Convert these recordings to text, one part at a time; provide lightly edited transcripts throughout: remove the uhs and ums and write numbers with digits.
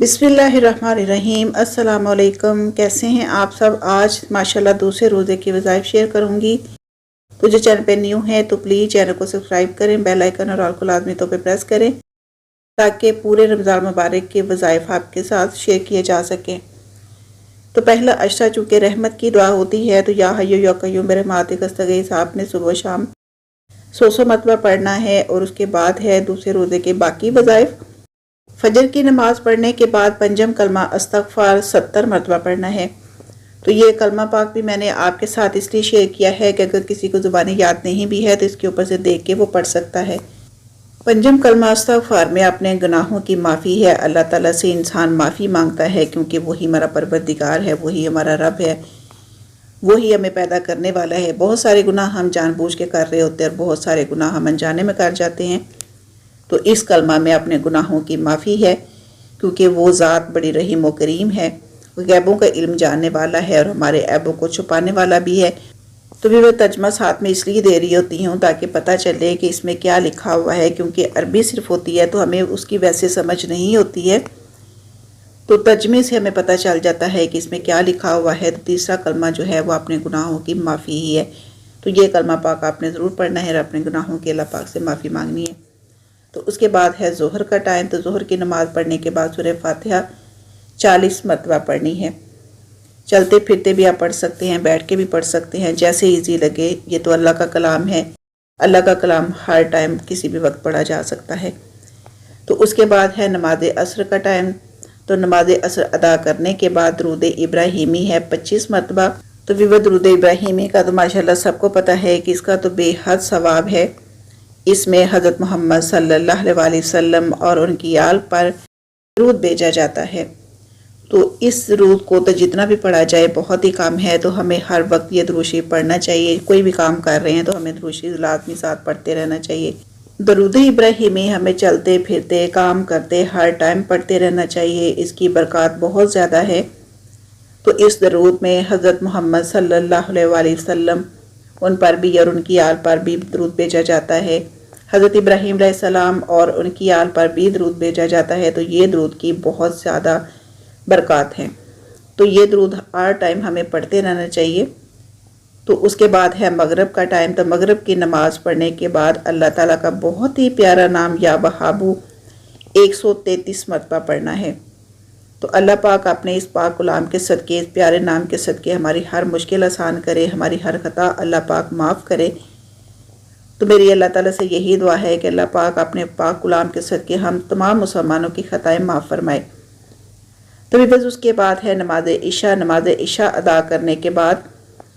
बिस्मिल्लाहिर्रहमानिर्रहीम। अस्सलाम वालेकुम। कैसे हैं आप सब? आज माशाल्लाह दूसरे रोज़े के वज़ाइफ शेयर करूंगी। तो जो चैनल पे न्यू है तो प्लीज़ चैनल को सब्सक्राइब करें, बेल आइकन और ऑल को लाजमी तौर पे प्रेस करें ताकि पूरे रमज़ान मुबारक के वज़ाइफ आपके साथ शेयर किए जा सकें। तो पहला अशरा चूँकि रहमत की दुआ होती है, तो या हय्यु या क़य्यूम बिरहमतिक अस्तगीथ आपने सुबह शाम 100 मरतबा पढ़ना है। और उसके बाद है दूसरे रोज़े के बाकी वज़ाइफ। फजर की नमाज पढ़ने के बाद पंजम कलमा अस्तगफार 70 मरतबा पढ़ना है। तो ये कलमा पाक भी मैंने आपके साथ इसलिए शेयर किया है कि अगर किसी को ज़ुबानी याद नहीं भी है तो इसके ऊपर से देख के वो पढ़ सकता है। पंजम कलमा अस्तगफार में अपने गुनाहों की माफ़ी है। अल्लाह ताला से इंसान माफ़ी मांगता है क्योंकि वही हमारा परवरदिगार है, वही हमारा रब है, वही हमें पैदा करने वाला है। बहुत सारे गुनाह हम जानबूझ के कर रहे होते हैं और बहुत सारे गुनाह हम अनजाने में कर जाते हैं। तो इस कलमा में अपने गुनाहों की माफ़ी है क्योंकि वो ज़ात बड़ी रहीम व करीम है, वो गैबों का इल्म जानने वाला है और हमारे ऐबों को छुपाने वाला भी है। तो भी मैं तर्जमा साथ में इसलिए दे रही होती हूँ ताकि पता चले कि इसमें क्या लिखा हुआ है, क्योंकि अरबी सिर्फ होती है तो हमें उसकी वैसे समझ नहीं होती है। तो तर्जमे से हमें पता चल जाता है कि इसमें क्या लिखा हुआ है। तो तीसरा कलमा जो है वो अपने गुनाहों की माफ़ी ही है। तो ये कलमा पाक आपने ज़रूर पढ़ना है और अपने गुनाहों के अल्लाह पाक से माफ़ी मांगनी है। तो उसके बाद है ज़ोहर का टाइम। तो ज़ोहर की नमाज़ पढ़ने के बाद सूरह फातिहा 40 मरतबा पढ़नी है। चलते फिरते भी आप पढ़ सकते हैं, बैठ के भी पढ़ सकते हैं, जैसे इजी लगे। ये तो अल्लाह का कलाम है, अल्लाह का कलाम हर टाइम किसी भी वक्त पढ़ा जा सकता है। तो उसके बाद है नमाज असर का टाइम। तो नमाज असर अदा करने के बाद दरूद इब्राहिमी है 25 मरतबा। तो भी वह दरूद इब्राहिमी का तो माशाल्लाह सबको पता है कि इसका तो बेहद सवाब है। इसमें हज़रत मोहम्मद सल्लल्लाहु अलैहि वसल्लम और उनकी आल पर दरूद भेजा जाता है। तो इस दरूद को तो जितना भी पढ़ा जाए बहुत ही कम है। तो हमें हर वक्त ये दरूद शरीफ पढ़ना चाहिए। कोई भी काम कर रहे हैं तो हमें दरूद शरीफ लाज़मी साथ पढ़ते रहना चाहिए। दरूद इब्राहिमी हमें चलते फिरते काम करते हर टाइम पढ़ते रहना चाहिए। इसकी बरकत बहुत ज़्यादा है। तो इस दरूद में हज़रत मोहम्मद सल्लल्लाहु अलैहि वसल्लम उन पर भी और उनकी आल पर भी दरूद भेजा जाता है। हज़रत इब्राहीम अलैहिस्सलाम और उनकी आल पर भी दरूद भेजा जाता है। तो ये दरूद की बहुत ज़्यादा बरकत हैं। तो ये दरूद हर टाइम हमें पढ़ते रहना चाहिए। तो उसके बाद है मगरिब का टाइम। तो मगरिब की नमाज़ पढ़ने के बाद अल्लाह ताला का बहुत ही प्यारा नाम या वहाबू 133 मरतबा पढ़ना है। तो अल्लाह पाक अपने इस पाक गुलाम के सदके, इस प्यारे नाम के सदके हमारी हर मुश्किल आसान करे, हमारी हर खता अल्लाह पाक माफ़ करे। तो मेरी अल्लाह ताला से यही दुआ है कि अल्लाह पाक अपने पाक गुलाम के सदके हम तमाम मुसलमानों की खताएं माफ़ फरमाए। तो बस उसके बाद है नमाज इशा। नमाज इशा अदा करने के बाद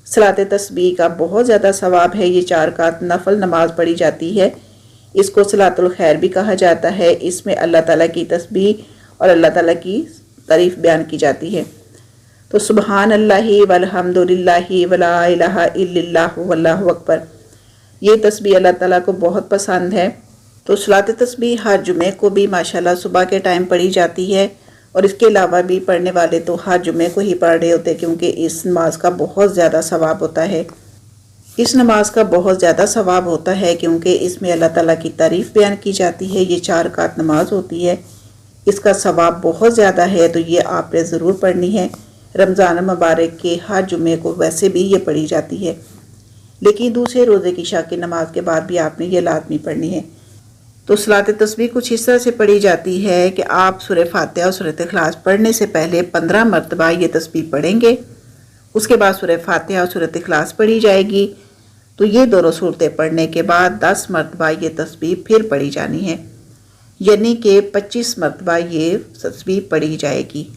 सलात तस्बीह का बहुत ज़्यादा सवाब है। ये 4 रकात नफल नमाज पढ़ी जाती है। इसको सलातुल खैर भी कहा जाता है। इसमें अल्लाह ताला की तस्बीह और अल्लाह ताला की तारीफ़ बयान की जाती है। तो सुबहान अल्लाहि वल्हम्दुलिल्लाहि वला इलाहा इल्लल्लाहु वल्लाहु अकबर, ये तस्बीह अल्लाह ताला को बहुत पसंद है। तो सलात तस्बीह हर जुमे को भी माशाल्लाह सुबह के टाइम पढ़ी जाती है और इसके अलावा भी पढ़ने वाले तो हर जुमे को ही पढ़ रहे होते हैं क्योंकि इस नमाज का बहुत ज़्यादा सवाब होता है। इस नमाज का बहुत ज़्यादा सवाब होता है क्योंकि इसमें अल्लाह ताला की तारीफ़ बयान की जाती है। ये 4 रकात नमाज होती है, इसका सवाब बहुत ज़्यादा है। तो ये आपने ज़रूर पढ़नी है। रमज़ान मुबारक के हर जुमे को वैसे भी ये पढ़ी जाती है, लेकिन दूसरे रोज़े की इशा की नमाज के बाद भी आपने ये लाज़मी पढ़नी है। तो सलात तस्बीह कुछ इस तरह से पढ़ी जाती है कि आप सूरह फातिहा और सूरह इखलास पढ़ने से पहले 15 मरतबा ये तस्बीह पढ़ेंगे। उसके बाद सूरह फातिहा और सूरह इखलास पढ़ी जाएगी। तो ये दोनों सूरतें पढ़ने के बाद 10 मरतबा ये तस्बीह फिर पढ़ी जानी है, यानी कि 25 मरतबा ये तस्बीह पढ़ी जाएगी।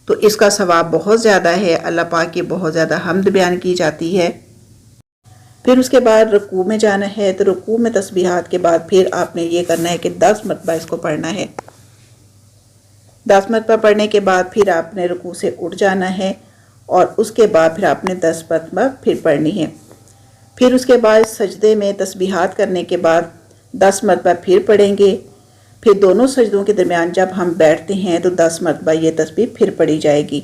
तो इसका सवाब बहुत ज़्यादा है। अल्लाह पाक की बहुत ज़्यादा हम्द बयान की जाती है। फिर उसके बाद रुकू में जाना है। तो रुकू में तस्बीहात के बाद फिर आपने ये करना है कि 10 मरतबा इसको पढ़ना है। 10 मरतबा पढ़ने के बाद फिर आपने रुकू से उठ जाना है और उसके बाद फिर आपने 10 मरतबा फिर पढ़नी है। फिर उसके बाद सजदे में तस्बीहात करने के बाद 10 मरतबा फिर पढ़ेंगे। फिर दोनों सजदों के दरमियान जब हम बैठते हैं तो 10 मरतबा ये तस्बीह फिर पढ़ी जाएगी।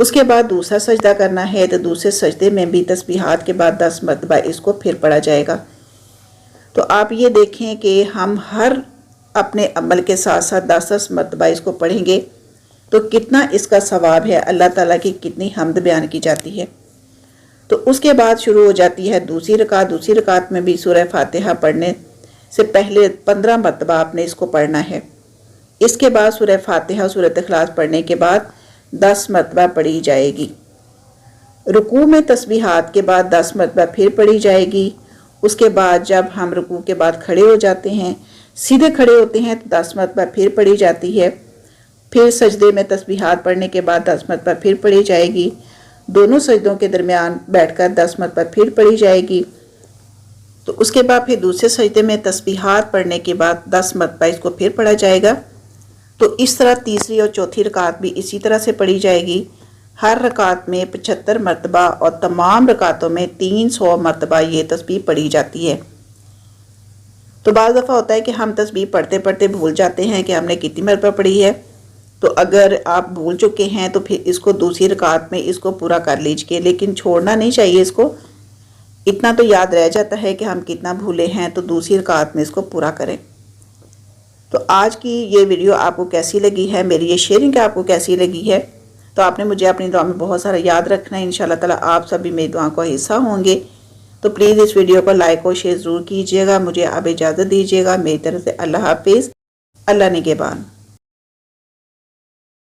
उसके बाद दूसरा सजदा करना है। तो दूसरे सजदे में भी तस्बीहात के बाद 10 मरतबा इसको फिर पढ़ा जाएगा। तो आप ये देखें कि हम हर اپنے عمل کے ساتھ ساتھ 10 مرتبہ اس کو پڑھیں گے تو کتنا اس کا ثواب ہے، اللہ تعالیٰ کی کتنی حمد بیان کی جاتی ہے۔ تو اس کے بعد شروع ہو جاتی ہے دوسری رکعت۔ دوسری رکعت میں بھی سورہ فاتحہ پڑھنے سے پہلے 15 مرتبہ آپ نے اس کو پڑھنا ہے۔ اس کے بعد سورہ فاتحہ سورۃ اخلاص پڑھنے کے بعد 10 مرتبہ پڑھی جائے گی۔ رکوع میں تسبیحات کے بعد 10 مرتبہ پھر پڑھی جائے گی۔ اس کے بعد جب ہم رکوع کے بعد کھڑے ہو جاتے ہیں، سیدھے کھڑے ہوتے ہیں تو 10 مرتبہ پھر پڑھی جاتی ہے۔ پھر سجدے میں تسبیحات پڑھنے کے بعد 10 مرتبہ پھر پڑھی جائے گی۔ دونوں سجدوں کے درمیان بیٹھ کر 10 مرتبہ پھر پڑھی جائے گی۔ تو اس کے بعد پھر دوسرے سجدے میں تسبیحات پڑھنے کے بعد 10 مرتبہ اس کو پھر پڑھا جائے گا۔ تو اس طرح تیسری اور چوتھی رکعت بھی اسی طرح سے پڑھی جائے گی۔ ہر رکعت میں 75 مرتبہ اور تمام رکعتوں میں 300 مرتبہ یہ تسبیح پڑھی جاتی ہے۔ تو بعض دفعہ ہوتا ہے کہ ہم تسبیح پڑھتے پڑھتے بھول جاتے ہیں کہ ہم نے کتنی مرتبہ پڑھی ہے۔ تو اگر آپ بھول چکے ہیں تو پھر اس کو دوسری رکعت میں اس کو پورا کر لیجئے، لیکن چھوڑنا نہیں چاہیے اس کو۔ اتنا تو یاد رہ جاتا ہے کہ ہم کتنا بھولے ہیں، تو دوسری رکعت میں اس کو پورا کریں۔ تو آج کی یہ ویڈیو آپ کو کیسی لگی ہے، میری یہ شیئرنگ آپ کو کیسی لگی ہے، تو آپ نے مجھے اپنی دعا میں بہت سارا یاد رکھنا ہے۔ انشاءاللہ تعالیٰ آپ سب بھی میری دعا کو حصہ ہوں گے۔ تو پلیز اس ویڈیو کو لائک اور شیئر ضرور کیجیے گا۔ مجھے اب اجازت دیجیے گا، میری طرف سے اللہ حافظ، اللہ نگہبان۔